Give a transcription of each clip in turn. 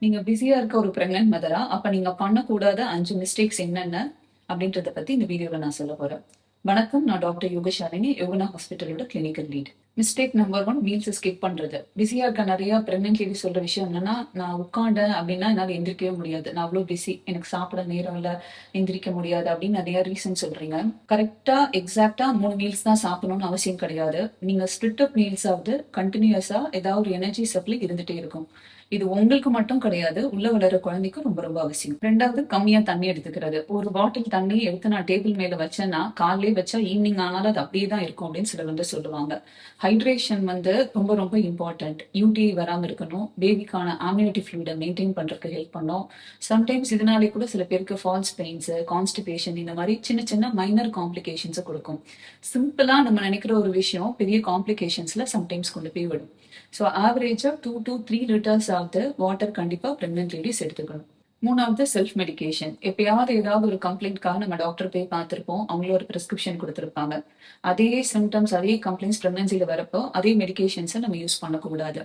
நீங்க பிஸியா இருக்க ஒரு பிரெக்னன்ட் மதரா, அப்ப நீங்க பண்ணக்கூடாத 5 மிஸ்டேக்ஸ் என்னென்ன? அப்படின்றத பத்தி இந்த வீடியோல நான் சொல்லப் போறேன். வணக்கம். நான் டாக்டர் யோகஷாலினி, யோகனா ஹாஸ்பிட்டலோட கிளினிக்கல் லீட். மிஸ்டேக் நம்பர் 1 மீல்ஸ் ஸ்கிப் பண்றது. பிஸியா இருக்க நிறைய பிரெக்னன்ட் லேடி சொல்ற விஷயம் என்னன்னா, நான் உட்கார்ந்தேன் அப்படின்னா என்னால எந்திரிக்கவே முடியாது. நான் அவ்வளவு பிஸி. எனக்கு சாப்பிட நேரம் இல்ல, எந்திரிக்க முடியாது அப்படின்னு நிறைய ரீசன் சொல்றீங்க. கரெக்ட்டா, எக்ஸாக்ட்டா 3 மீல்ஸ் தான் சாப்பிடணும்னு அவசியம் கிடையாது. நீங்க ஸ்பிளிட் அப் மீல்ஸ் ஆவது கண்டினியூஸா ஏதாவது ஒரு எனர்ஜி சப்ளை இருந்துட்டே இருக்கும். இது உங்களுக்கு மட்டும் கிடையாது, உள்ள வளர குழந்தைக்கும் ரொம்ப ரொம்ப அவசியம். 2வது, கம்மியா தண்ணி எடுத்துக்கிறது. ஒரு பாட்டில் தண்ணி எடுத்து நான் டேபிள் மேல வச்சேன்னா, காலையிலே வச்சா ஈவினிங் ஆனாலும் அது அப்படியே தான் இருக்கும் அப்படின்னு சிலர் சொல்லுவாங்க. ஹைட்ரேஷன் ரொம்ப ரொம்ப இம்பார்ட்டன்ட். யூடிஐ வராம இருக்கணும். பேபிக்கான ஆம்னியோட்டிக் ஃப்ளூயிட மெயின்டைன் பண்றதுக்கு ஹெல்ப் பண்ணும். சம்டைம்ஸ் இதனாலே கூட சில பேருக்கு ஃபால்ஸ் பெயின்ஸ், கான்ஸ்டிபேஷன் இந்த மாதிரி சின்ன சின்ன மைனர் காம்ப்ளிகேஷன்ஸை கொடுக்கும். சிம்பிளா நம்ம நினைக்கிற ஒரு விஷயம் பெரிய காம்ப்ளிகேஷன்ஸ்ல சம்டைம்ஸ் கொண்டு போய் விடும். ஸோ ஆவரேஜா 2 to 3 litres of the water கண்டிப்பா பிரெக்னன்ட் லேடிஸ் எடுத்துக்கணும். 3வது, செல்ஃப் மெடிகேஷன். எப்பயாவது ஏதாவது ஒரு கம்ப்ளைண்ட்காக நம்ம டாக்டர் போய் பார்த்திருப்போம். அவங்கள ஒரு பிரிஸ்கிரிப்ஷன் கொடுத்திருப்பாங்க. அதே சிம்டம்ஸ், அதே கம்ப்ளைண்ட்ஸ் பிரெக்னன்சில வரப்போ அதே மெடிகேஷன்ஸை நம்ம யூஸ் பண்ணக்கூடாது.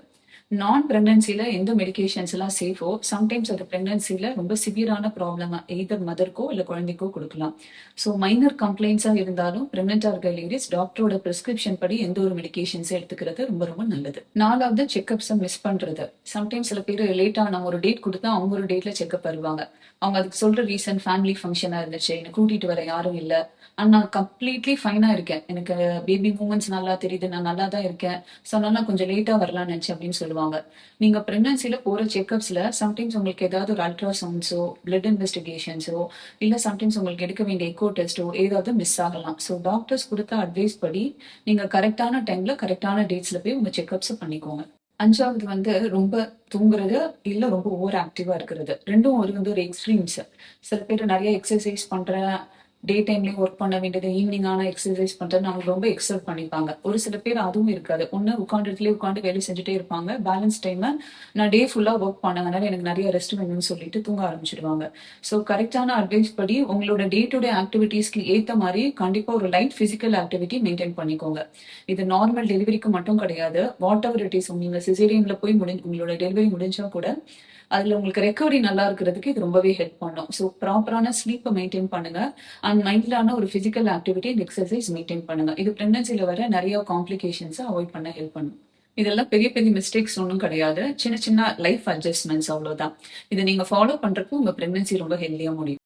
நான் பிரெக்னன்சில எந்த மெடிகேஷன்ஸ் எல்லாம் சேஃபோ, சம்டைம்ஸ் அது பிரெக்னன்சில ரொம்ப சிவியரான ப்ராப்ளமா எய்தர் மதருக்கோ இல்ல குழந்தைக்கோ கொடுக்கலாம். ஸோ மைனர் கம்ப்ளைண்ட்ஸா இருந்தாலும் பிரெக்னெண்டா இருக்க லேடிஸ் டாக்டரோட பிரிஸ்கிரிப்ஷன் படி எந்த ஒரு மெடிகேஷன்ஸ் எடுத்துக்கிறது ரொம்ப ரொம்ப நல்லது. 4வது, செக்அப்ஸை மிஸ் பண்றது. சம்டைம்ஸ் சில பேர் லேட்டா நம்ம ஒரு டேட் கொடுத்தா அவங்க ஒரு டேட்ல செக்அப் வருவாங்க. அவங்க அதுக்கு சொல்ற ரீசன் ஃபேமிலி ஃபங்க்ஷனா இருந்துச்சு, என்னை கூட்டிட்டு வர யாரும் இல்ல, ஆனா நான் கம்ப்ளீட்லி ஃபைனா இருக்கேன், எனக்கு பேபி மூமெண்ட்ஸ் நல்லா தெரியுது, நான் நல்லா தான் இருக்கேன், ஸோ அதனால நான் கொஞ்சம் லேட்டா வரலாம்னு நினைச்சேன் அப்படின்னு சொல்லுவாங்க. நீங்க பிரெக்னன்சில போற செக்அப்ஸ்ல சம்டைம்ஸ் உங்களுக்கு ஏதாவது ஒரு அல்ட்ராசவுண்ட்ஸோ, பிளட் இன்வெஸ்டிகேஷன்ஸோ, இல்ல சம்டைம்ஸ் உங்களுக்கு எடுக்க வேண்டிய எக்கோ டெஸ்டோ ஏதாவது மிஸ் ஆகலாம். ஸோ டாக்டர்ஸ் கொடுத்த அட்வைஸ் படி நீங்க கரெக்டான டைம்ல கரெக்டான டேட்ஸ்ல போய் உங்க செக்அப்ஸ் பண்ணிக்கோங்க. 5வது ரொம்ப தூங்குறது, இல்ல ரொம்ப ஓவர் ஆக்டிவா இருக்கிறது. ரெண்டும் ஒரு எக்ஸ்ட்ரீம்ஸ். சில பேர் நிறைய எக்ஸசைஸ் பண்றேன், டே டைம்லயும் ஒர்க் பண்ண வேண்டியது, ஈவினிங் ஆனா எக்ஸசைஸ் பண்றேன்னு அவங்க ரொம்ப எக்ஸர்ட் பண்ணிப்பாங்க. ஒரு சில பேர் அதுவும் இருக்காது. ஒண்ணு உட்காந்து வேலை செஞ்சுட்டே இருப்பாங்க. பேலன்ஸ் டைம் நான் டே ஃபுல்லா ஒர்க் பண்ணதுனால எனக்கு நிறைய ரெஸ்ட் வேணும்னு சொல்லிட்டு தூங்க ஆரம்பிச்சிடுவாங்க. ஸோ கரெக்டான அட்வைஸ் படி உங்களோட டே டு டே ஆக்டிவிட்டீஸ்க்கு ஏத்த மாதிரி கண்டிப்பா ஒரு லைட் பிசிக்கல் ஆக்டிவிட்டி மெயின்டைன் பண்ணிக்கோங்க. இது நார்மல் டெலிவரிக்கு மட்டும் கிடையாது. வாட் எவர் இட் இஸ், நீங்க சிசேரியன்ல போய் உங்களோட டெலிவரி முடிஞ்சா கூட அதுல உங்களுக்கு ரெக்கவரி நல்லா இருக்கிறதுக்கு இது ரொம்பவே ஹெல்ப் பண்ணும். ஸோ ப்ராப்பரான ஸ்லீப்பை மெயின்டைன் பண்ணுங்க. அண்ட் மைல்டான ஒரு physical activity and exercise maintain பண்ணுங்க. இது பிரெக்னன்சில வர நிறைய காம்ப்ளிகேஷன்ஸை அவாய்ட் பண்ண ஹெல்ப் பண்ணும். இதெல்லாம் பெரிய பெரிய மிஸ்டேக்ஸ் ஒன்றும் கிடையாது. சின்ன சின்ன லைஃப் அட்ஜஸ்ட்மெண்ட்ஸ் அவ்வளவுதான். இதை நீங்க ஃபாலோ பண்றப்போ உங்க பிரெக்னன்சி ரொம்ப ஹெல்தியா முடியும்.